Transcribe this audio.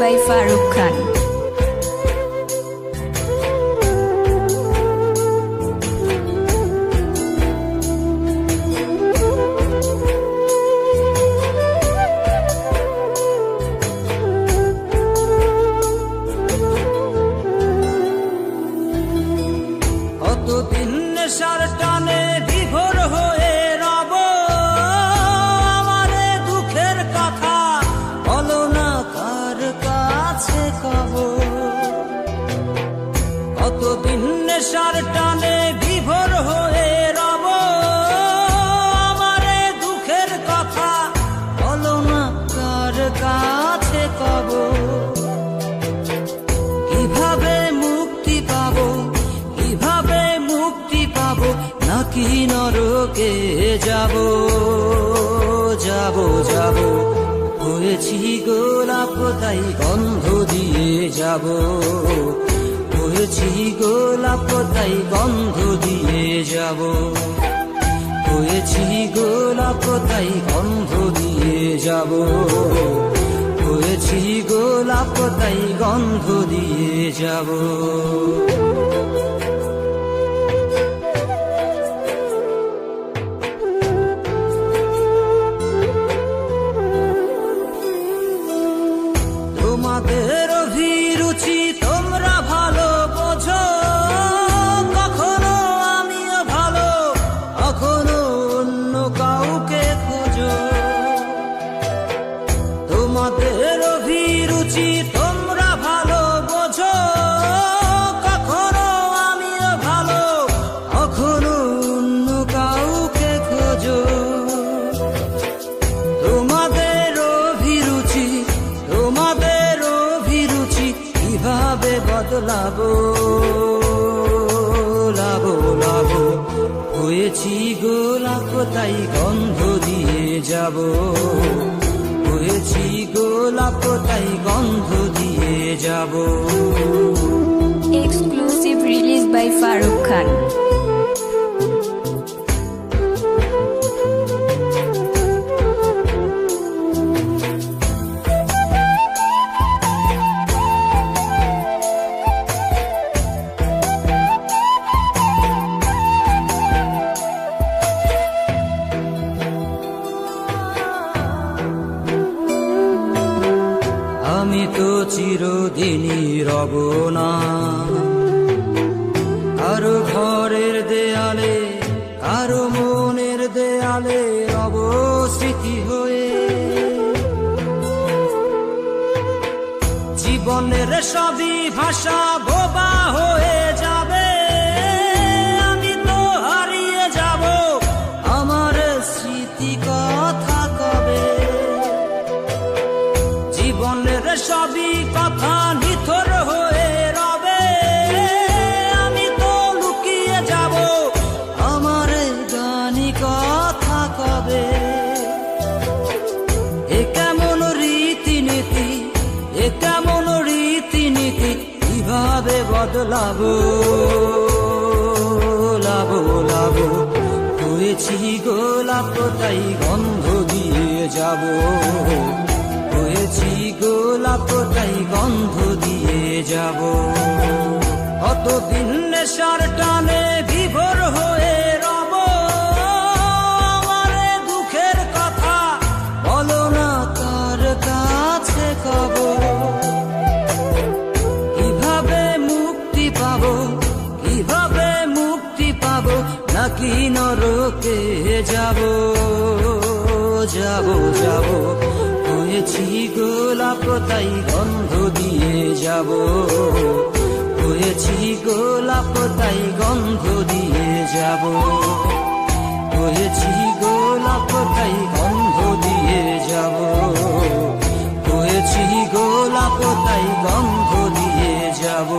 by Farooq Khan. কতদিন নেশার টানে বিভোর হয়ে রব, আমারে দুঃখের কথা বলো না কার কাছে কব। কতদিন নেশার টানে বিভোর হয়ে রব, আমারে দুঃখের কথা বলো না কার কাছে কব। কিভাবে মুক্তি পাবো, কিভাবে মুক্তি পাবো, নাকি নরকে যাব যাব যাব। হয়েছি গোলাপ তাই গন্ধ দিয়ে যাব, হয়েছি গোলাপ তাই গন্ধ দিয়ে যাব, হয়েছি গোলাপ তাই গন্ধ দিয়ে যাব, হয়েছি গোলাপ তাই গন্ধ দিয়ে যাব। তোমাদের অভিরুচি তোমরা ভালো বোঝো, কখনো আমিও ভালো, কখনো অন্য কাউকে খোঁজো। তোমাদের অভিরুচি তোমরা ভালো বোঝো, কখনো আমিও ভালো, কখনো অন্য কাউকে খোঁজো। তোমাদের অভিরুচি, তোমাদের অভিরুচি কিভাবে বদলাবো লাবো লাবো। হয়েছি গোলাপ তাই গন্ধ দিয়ে যাব, হয়েছি গোলাপ তাই গন্ধ দিয়ে যাব। Exclusive release by Farooq Khan. আমি তো চিরদিনই রব না কারো ঘরের দেয়ালে, কারো মনের দেয়ালে রব স্মৃতি হয়ে। জীবনের সবই ভাষা বোবা হয়ে যাবে, আমি তো হারিয়ে যাব, আমার স্মৃতি কথা কবে। জীবনের সবই কথা নিথর হয়ে রবে, আমি তো লুকিয়ে যাব, আমার গানি কথা কবে। এ কেমন রীতিনীতি, এ কেমন রীতিনীতি, কিভাবে বদলাবো লাবো লাবো। হয়েছি গোলাপ তাই গন্ধ দিয়ে যাব, হয়েছি গোলাপ তাই গন্ধ দিয়ে যাব। কতদিন নেশার টানে বিভোর হয়ে রব, আমারে দুঃখের কথা বলো না কার কাছে কব। কিভাবে মুক্তি পাবো, কিভাবে মুক্তি পাবো, নাকি নরকে যাব যাব যাব। হয়েছি গোলাপ তাই গন্ধ দিয়ে যাব, হয়েছি গোলাপ তাই গন্ধ দিয়ে যাব, হয়েছি গোলাপ তাই গন্ধ দিয়ে যাব, হয়েছি গোলাপ তাই গন্ধ দিয়ে যাব।